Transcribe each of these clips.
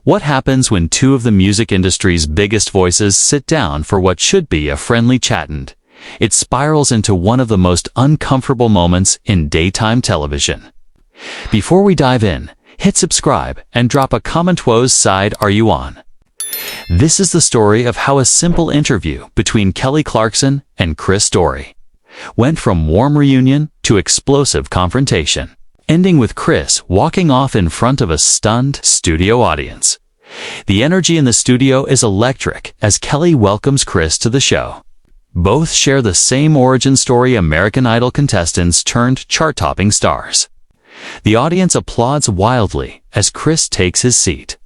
What happens when two of the music industry's biggest voices sit down for what should be a friendly chatting? It spirals into one of the most uncomfortable moments in daytime television. Before we dive in, hit subscribe and drop a comment. Whose side are you on? This is the story of how a simple interview between Kelly Clarkson and Daughtry went from warm reunion to explosive confrontation, ending with Chris walking off in front of a stunned studio audience. The energy in the studio is electric as Kelly welcomes Chris to the show. Both share the same origin story: American Idol contestants turned chart-topping stars. The audience applauds wildly as Chris takes his seat.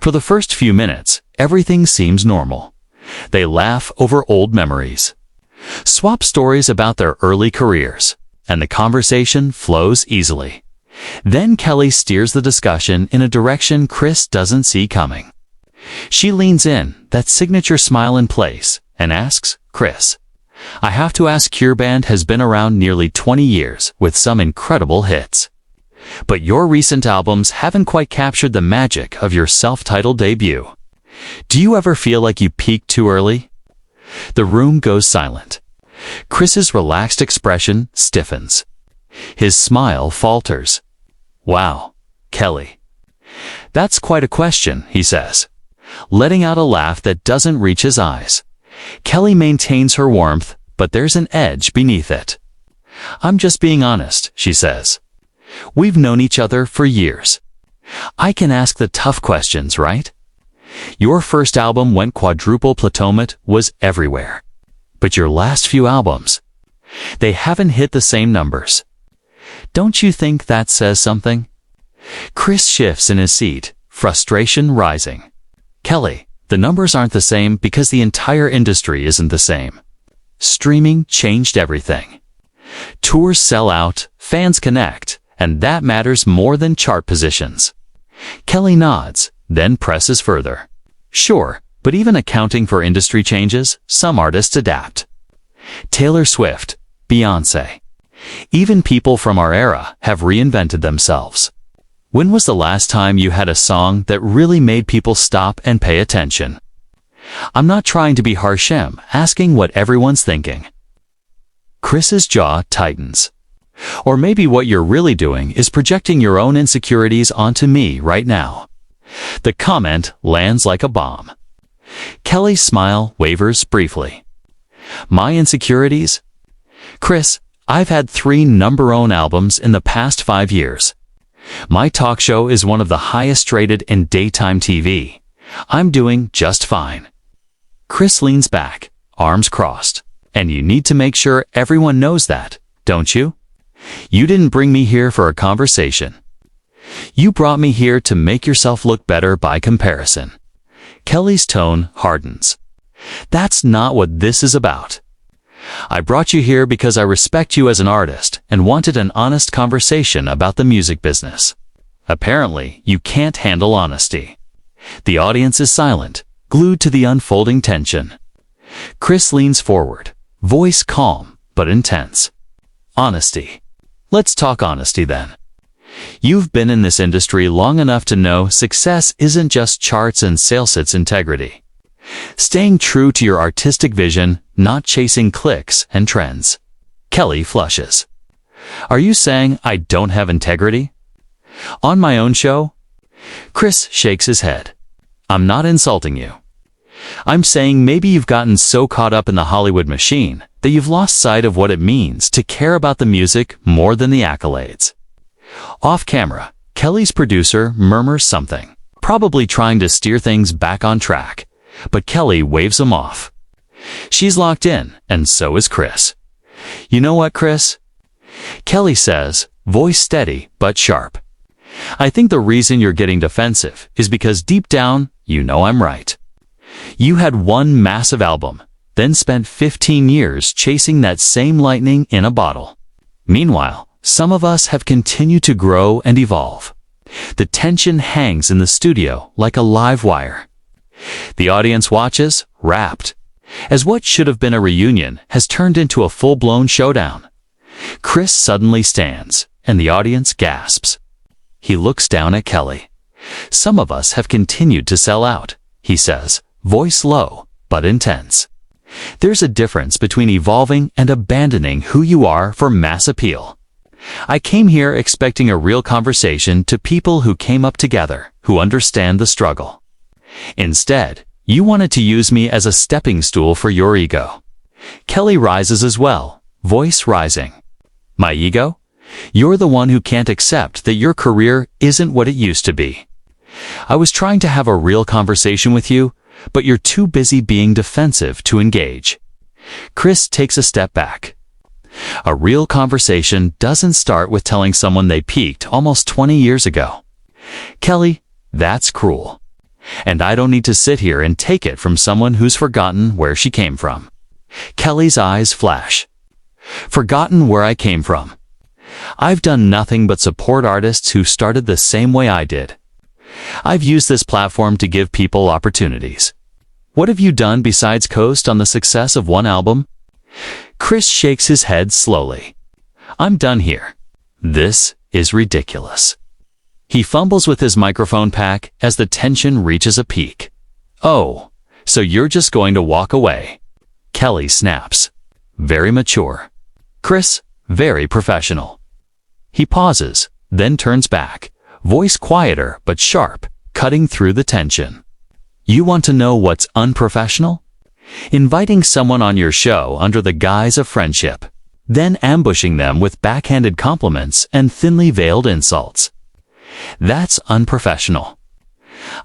For the first few minutes, everything seems normal. They laugh over old memories, swap stories about their early careers, and the conversation flows easily. Then Kelly steers the discussion in a direction Chris doesn't see coming. She leans in, that signature smile in place, and asks, "Chris, I have to ask, your band has been around nearly 20 years with some incredible hits. But your recent albums haven't quite captured the magic of your self-titled debut. Do you ever feel like you peaked too early?" The room goes silent. Chris's relaxed expression stiffens. His smile falters. "Wow, Kelly. That's quite a question," he says, letting out a laugh that doesn't reach his eyes. Kelly maintains her warmth, but there's an edge beneath it. "I'm just being honest," she says. "We've known each other for years. I can ask the tough questions, right? Your first album went quadruple platinum. It was everywhere. But your last few albums, they haven't hit the same numbers. Don't you think that says something?" Chris shifts in his seat, frustration rising. "Kelly, the numbers aren't the same because the entire industry isn't the same. Streaming changed everything. Tours sell out, fans connect, and that matters more than chart positions." Kelly nods, then presses further. "Sure, but even accounting for industry changes, some artists adapt. Taylor Swift, Beyoncé, even people from our era have reinvented themselves. When was the last time you had a song that really made people stop and pay attention?" "I'm not trying to be harsh. I'm asking what everyone's thinking." Chris's jaw tightens. "Or maybe what you're really doing is projecting your own insecurities onto me right now." The comment lands like a bomb. Kelly's smile wavers briefly. "My insecurities? Chris, I've had 3 number-one albums in the past 5 years. My talk show is one of the highest rated in daytime TV. I'm doing just fine." Chris leans back, arms crossed. "And you need to make sure everyone knows that, don't you? You didn't bring me here for a conversation. You brought me here to make yourself look better by comparison." Kelly's tone hardens. "That's not what this is about. I brought you here because I respect you as an artist and wanted an honest conversation about the music business. Apparently, you can't handle honesty." The audience is silent, glued to the unfolding tension. Chris leans forward, voice calm but intense. "Honesty. Let's talk honesty then. You've been in this industry long enough to know success isn't just charts and sales, it's integrity. Staying true to your artistic vision, not chasing clicks and trends." Kelly flushes. "Are you saying I don't have integrity? On my own show?" Chris shakes his head. "I'm not insulting you. I'm saying maybe you've gotten so caught up in the Hollywood machine that you've lost sight of what it means to care about the music more than the accolades." Off camera, Kelly's producer murmurs something, probably trying to steer things back on track, but Kelly waves him off. She's locked in, and so is Chris. "You know what, Chris?" Kelly says, voice steady but sharp. "I think the reason you're getting defensive is because deep down, you know I'm right. You had one massive album, then spent 15 years chasing that same lightning in a bottle. Meanwhile, some of us have continued to grow and evolve. The tension hangs in the studio like a live wire. The audience watches, rapt, as what should have been a reunion has turned into a full-blown showdown." Chris suddenly stands, and the audience gasps. He looks down at Kelly, Some of us have continued to sell out, he says, voice low, but intense. There's a difference between evolving and abandoning who you are for mass appeal. I came here expecting a real conversation to people who came up together, who understand the struggle. Instead, you wanted to use me as a stepping stool for your ego. Kelly rises as well, voice rising. My ego? You're the one who can't accept that your career isn't what it used to be. I was trying to have a real conversation with you, but you're too busy being defensive to engage. Chris takes a step back. A real conversation doesn't start with telling someone they peaked almost 20 years ago. Kelly, that's cruel. And I don't need to sit here and take it from someone who's forgotten where she came from. Kelly's eyes flash. Forgotten where I came from. I've done nothing but support artists who started the same way I did. I've used this platform to give people opportunities. What have you done besides coast on the success of one album? Chris shakes his head slowly. I'm done here. This is ridiculous. He fumbles with his microphone pack as the tension reaches a peak. Oh, so you're just going to walk away? Kelly snaps. Very mature. Chris, very professional. He pauses, then turns back, voice quieter but sharp, cutting through the tension. You want to know what's unprofessional? Inviting someone on your show under the guise of friendship, then ambushing them with backhanded compliments and thinly veiled insults. That's unprofessional.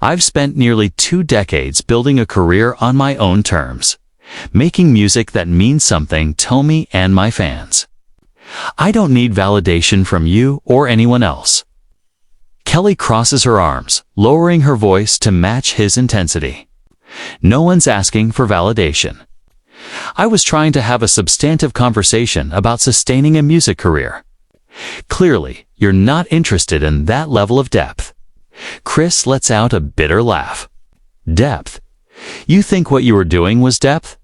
I've spent nearly 2 decades building a career on my own terms, making music that means something to me and my fans. I don't need validation from you or anyone else. Kelly crosses her arms, lowering her voice to match his intensity. No one's asking for validation. I was trying to have a substantive conversation about sustaining a music career. Clearly, you're not interested in that level of depth. Chris lets out a bitter laugh. Depth? You think what you were doing was depth?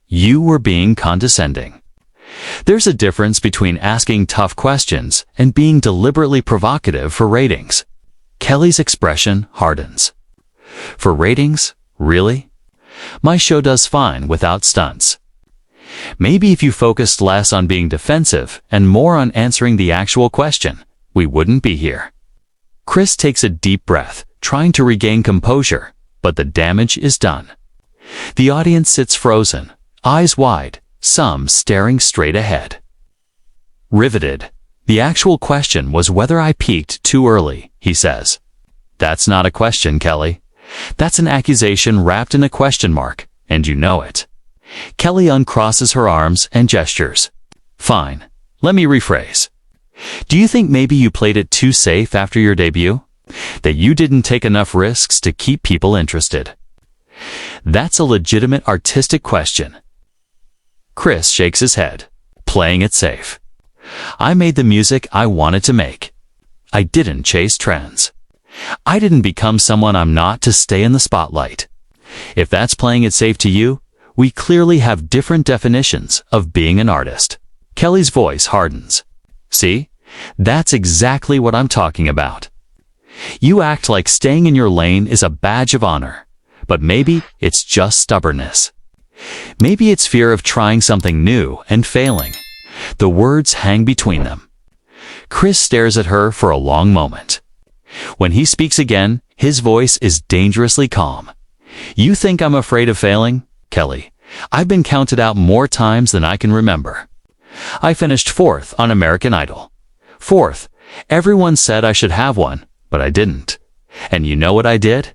You were being condescending. There's a difference between asking tough questions and being deliberately provocative for ratings. Kelly's expression hardens. For ratings? Really? My show does fine without stunts. Maybe if you focused less on being defensive and more on answering the actual question, we wouldn't be here. Chris takes a deep breath, trying to regain composure, but the damage is done. The audience sits frozen, eyes wide, some staring straight ahead. Riveted. The actual question was whether I peaked too early, he says. That's not a question, Kelly. That's an accusation wrapped in a question mark, and you know it. Kelly uncrosses her arms and gestures. Fine. Let me rephrase. Do you think maybe you played it too safe after your debut? That you didn't take enough risks to keep people interested? That's a legitimate artistic question. Chris shakes his head, playing it safe. I made the music I wanted to make. I didn't chase trends. I didn't become someone I'm not to stay in the spotlight. If that's playing it safe to you, we clearly have different definitions of being an artist. Kelly's voice hardens. See? That's exactly what I'm talking about. You act like staying in your lane is a badge of honor, but maybe it's just stubbornness. Maybe it's fear of trying something new and failing. The words hang between them. Chris stares at her for a long moment. When he speaks again, his voice is dangerously calm. You think I'm afraid of failing? Kelly, I've been counted out more times than I can remember. I finished 4th on American Idol. 4th. Everyone said I should have one, but I didn't. And you know what I did?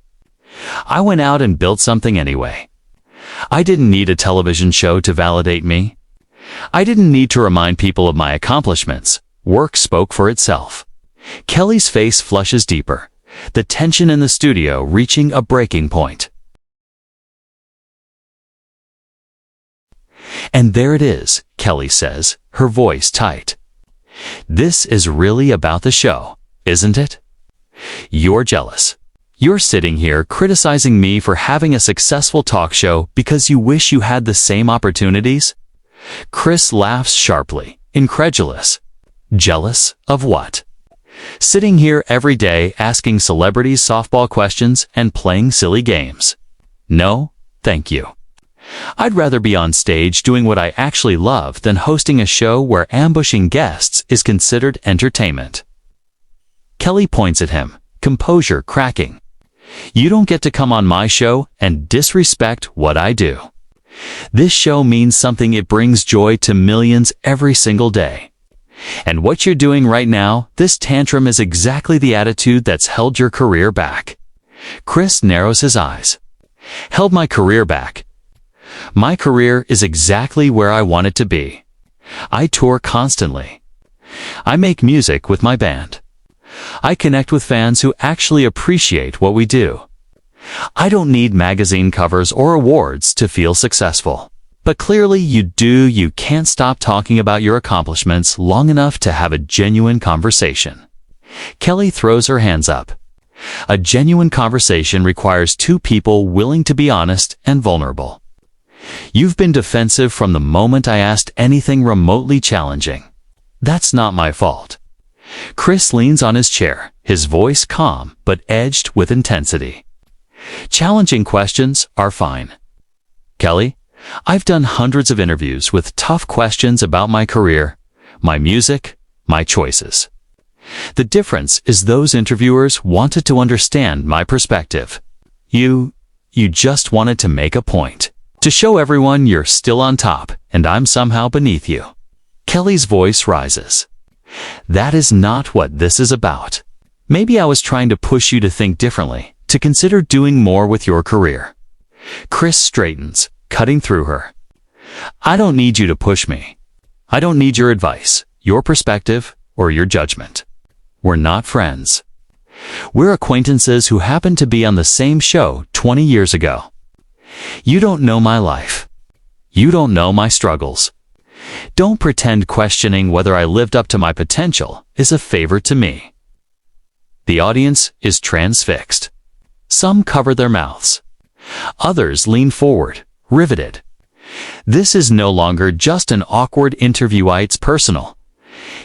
I went out and built something anyway. I didn't need a television show to validate me. I didn't need to remind people of my accomplishments. Work spoke for itself. Kelly's face flushes deeper, the tension in the studio reaching a breaking point. And there it is, Kelly says, her voice tight. This is really about the show, isn't it? You're jealous. You're sitting here criticizing me for having a successful talk show because you wish you had the same opportunities? Chris laughs sharply, incredulous. Jealous of what? Sitting here every day asking celebrities softball questions and playing silly games. No, thank you. I'd rather be on stage doing what I actually love than hosting a show where ambushing guests is considered entertainment. Kelly points at him, composure cracking. You don't get to come on my show and disrespect what I do. This show means something. It brings joy to millions every single day. And what you're doing right now, this tantrum, is exactly the attitude that's held your career back. Chris narrows his eyes. Held my career back. My career is exactly where I want it to be. I tour constantly. I make music with my band. I connect with fans who actually appreciate what we do. I don't need magazine covers or awards to feel successful. But clearly you do. You can't stop talking about your accomplishments long enough to have a genuine conversation. Kelly throws her hands up. A genuine conversation requires two people willing to be honest and vulnerable. You've been defensive from the moment I asked anything remotely challenging. That's not my fault. Chris leans on his chair, his voice calm but edged with intensity. Challenging questions are fine. Kelly, I've done hundreds of interviews with tough questions about my career, my music, my choices. The difference is those interviewers wanted to understand my perspective. You just wanted to make a point. To show everyone you're still on top and I'm somehow beneath you. Kelly's voice rises. That is not what this is about. Maybe I was trying to push you to think differently, to consider doing more with your career. Chris straightens, cutting through her. I don't need you to push me. I don't need your advice, your perspective, or your judgment. We're not friends. We're acquaintances who happened to be on the same show 20 years ago. You don't know my life. You don't know my struggles. Don't pretend questioning whether I lived up to my potential is a favor to me. The audience is transfixed. Some cover their mouths. Others lean forward, riveted. This is no longer just an awkward interview. It's personal.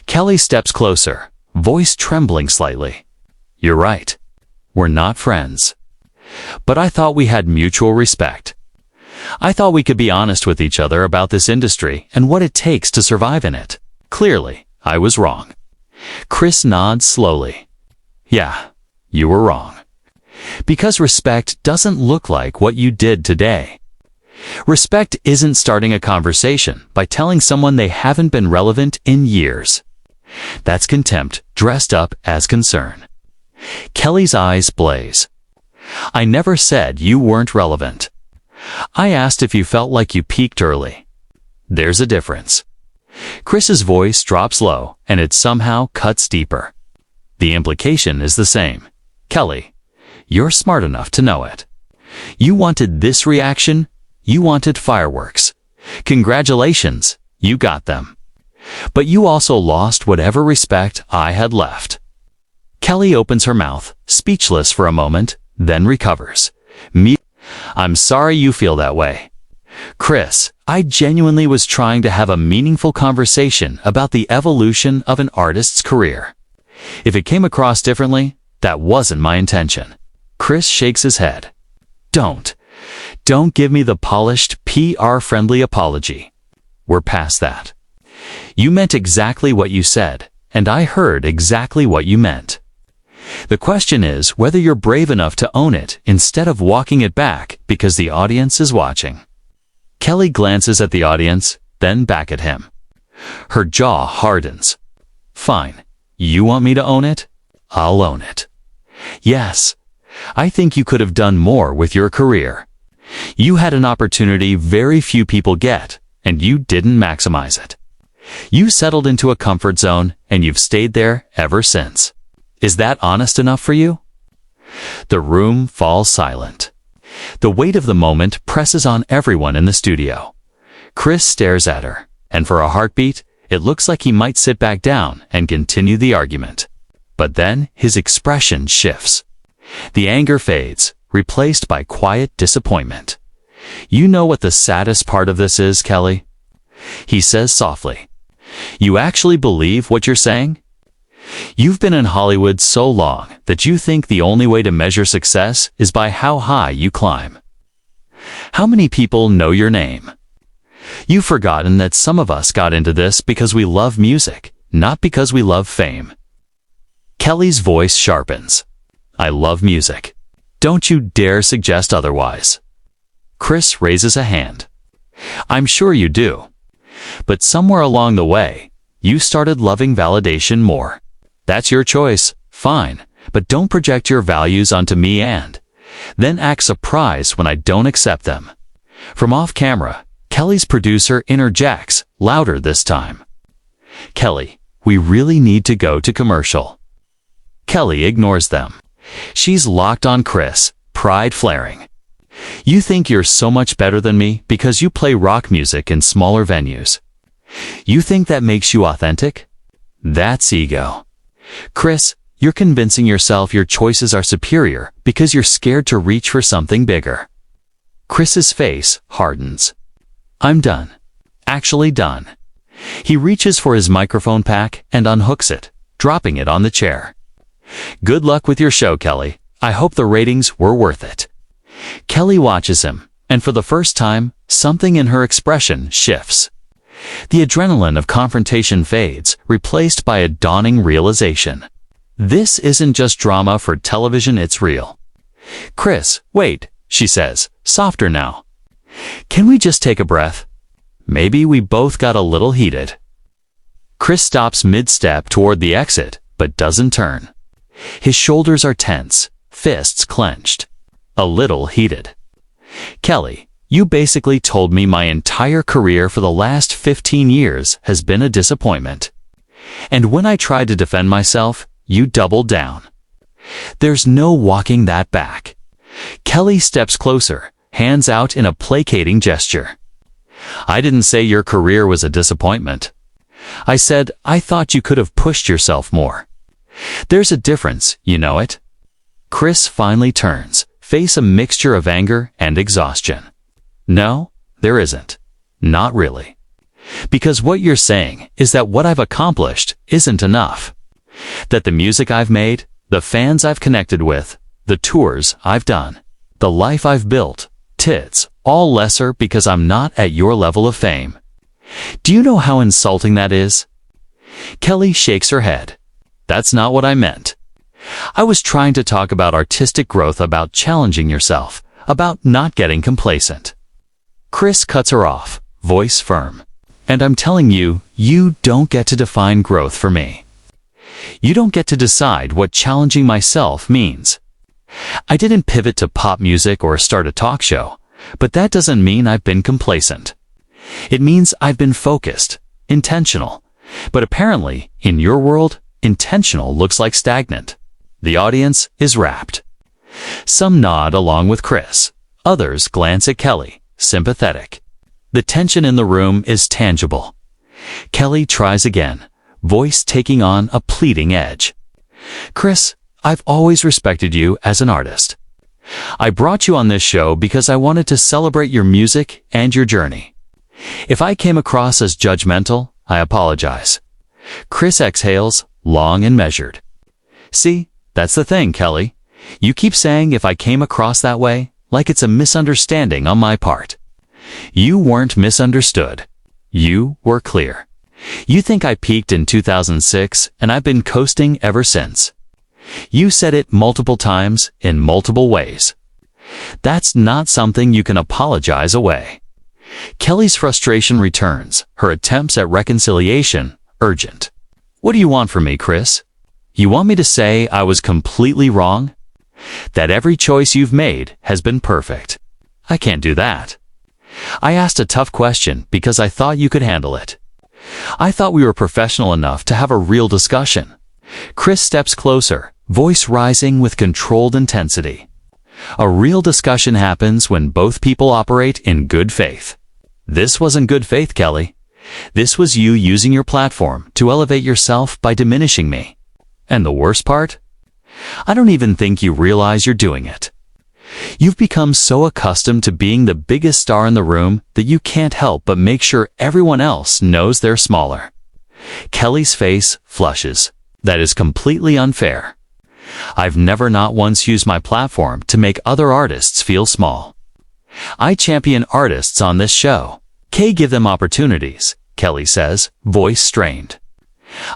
Kelly steps closer, voice trembling slightly. You're right. We're not friends. But I thought we had mutual respect. I thought we could be honest with each other about this industry and what it takes to survive in it. Clearly, I was wrong. Chris nods slowly. Yeah, you were wrong. Because respect doesn't look like what you did today. Respect isn't starting a conversation by telling someone they haven't been relevant in years. That's contempt dressed up as concern. Kelly's eyes blaze. I never said you weren't relevant. I asked if you felt like you peaked early. There's a difference. Chris's voice drops low, and it somehow cuts deeper. The implication is the same. Kelly, you're smart enough to know it. You wanted this reaction. You wanted fireworks. Congratulations, you got them. But you also lost whatever respect I had left. Kelly opens her mouth, speechless for a moment, then recovers. I'm sorry you feel that way. Chris, I genuinely was trying to have a meaningful conversation about the evolution of an artist's career. If it came across differently, that wasn't my intention. Chris shakes his head. Don't give me the polished, PR-friendly apology. We're past that. You meant exactly what you said, and I heard exactly what you meant. The question is whether you're brave enough to own it instead of walking it back because the audience is watching. Kelly glances at the audience, then back at him. Her jaw hardens. Fine. You want me to own it? I'll own it. Yes. I think you could have done more with your career. You had an opportunity very few people get, and you didn't maximize it. You settled into a comfort zone, and you've stayed there ever since. Is that honest enough for you? The room falls silent. The weight of the moment presses on everyone in the studio. Chris stares at her, and for a heartbeat, it looks like he might sit back down and continue the argument. But then his expression shifts. The anger fades, replaced by quiet disappointment. You know what the saddest part of this is, Kelly? He says softly. You actually believe what you're saying? You've been in Hollywood so long that you think the only way to measure success is by how high you climb. How many people know your name? You've forgotten that some of us got into this because we love music, not because we love fame. Kelly's voice sharpens. I love music. Don't you dare suggest otherwise. Chris raises a hand. I'm sure you do. But somewhere along the way, you started loving validation more. That's your choice, fine, but don't project your values onto me and then act surprised when I don't accept them. From off camera, Kelly's producer interjects, louder this time. Kelly, we really need to go to commercial. Kelly ignores them. She's locked on Chris, pride flaring. You think you're so much better than me because you play rock music in smaller venues. You think that makes you authentic? That's ego. Chris, you're convincing yourself your choices are superior because you're scared to reach for something bigger. Chris's face hardens. I'm done. Actually done. He reaches for his microphone pack and unhooks it, dropping it on the chair. Good luck with your show, Kelly. I hope the ratings were worth it. Kelly watches him, and for the first time, something in her expression shifts. The adrenaline of confrontation fades, replaced by a dawning realization. This isn't just drama for television, it's real. Chris, wait, she says, softer now. Can we just take a breath? Maybe we both got a little heated. Chris stops mid-step toward the exit, but doesn't turn. His shoulders are tense, fists clenched. A little heated. Kelly, you basically told me my entire career for the last 15 years has been a disappointment. And when I tried to defend myself, you doubled down. There's no walking that back. Kelly steps closer, hands out in a placating gesture. I didn't say your career was a disappointment. I said I thought you could have pushed yourself more. There's a difference, you know it. Chris finally turns, face a mixture of anger and exhaustion. No, there isn't. Not really. Because what you're saying is that what I've accomplished isn't enough. That the music I've made, the fans I've connected with, the tours I've done, the life I've built, tits, all lesser because I'm not at your level of fame. Do you know how insulting that is? Kelly shakes her head. That's not what I meant. I was trying to talk about artistic growth, about challenging yourself, about not getting complacent. Chris cuts her off, voice firm. And I'm telling you, you don't get to define growth for me. You don't get to decide what challenging myself means. I didn't pivot to pop music or start a talk show, but that doesn't mean I've been complacent. It means I've been focused, intentional. But apparently, in your world, intentional looks like stagnant. The audience is rapt. Some nod along with Chris. Others glance at Kelly, sympathetic. The tension in the room is tangible. Kelly tries again, voice taking on a pleading edge. Chris, I've always respected you as an artist. I brought you on this show because I wanted to celebrate your music and your journey. If I came across as judgmental, I apologize. Chris exhales, long and measured. See, that's the thing, Kelly. You keep saying if I came across that way, like it's a misunderstanding on my part. You weren't misunderstood. You were clear. You think I peaked in 2006 and I've been coasting ever since. You said it multiple times in multiple ways. That's not something you can apologize away. Kelly's frustration returns, her attempts at reconciliation urgent. What do you want from me, Chris? You want me to say I was completely wrong? That every choice you've made has been perfect? I can't do that. I asked a tough question because I thought you could handle it. I thought we were professional enough to have a real discussion. Chris steps closer, voice rising with controlled intensity. A real discussion happens when both people operate in good faith. This wasn't good faith, Kelly. This was you using your platform to elevate yourself by diminishing me. And the worst part? I don't even think you realize you're doing it. You've become so accustomed to being the biggest star in the room that you can't help but make sure everyone else knows they're smaller. Kelly's face flushes. That is completely unfair. I've never not once used my platform to make other artists feel small. I champion artists on this show. Give them opportunities, Kelly says, voice strained.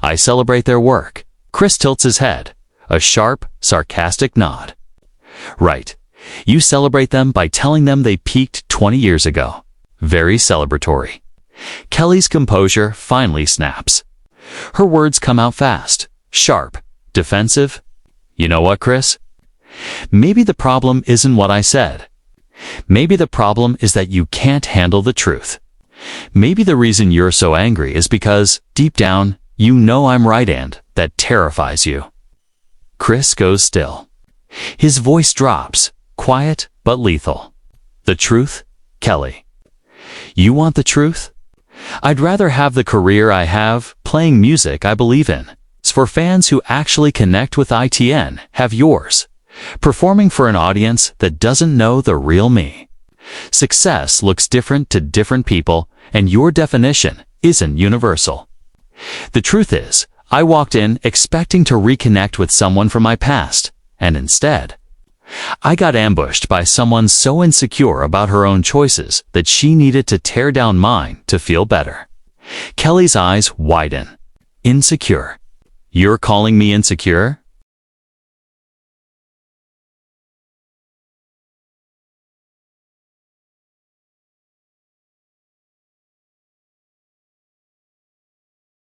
I celebrate their work. Chris tilts his head, a sharp, sarcastic nod. Right. You celebrate them by telling them they peaked 20 years ago. Very celebratory. Kelly's composure finally snaps. Her words come out fast, sharp, defensive. You know what, Chris? Maybe the problem isn't what I said. Maybe the problem is that you can't handle the truth. Maybe the reason you're so angry is because, deep down, you know I'm right and that terrifies you. Chris goes still. His voice drops, quiet but lethal. The truth, Kelly. You want the truth? I'd rather have the career I have, playing music I believe in. For fans who actually connect with ITN, have yours. Performing for an audience that doesn't know the real me. Success looks different to different people, and your definition isn't universal. The truth is, I walked in expecting to reconnect with someone from my past, and instead, I got ambushed by someone so insecure about her own choices that she needed to tear down mine to feel better. Kelly's eyes widen. Insecure. You're calling me insecure?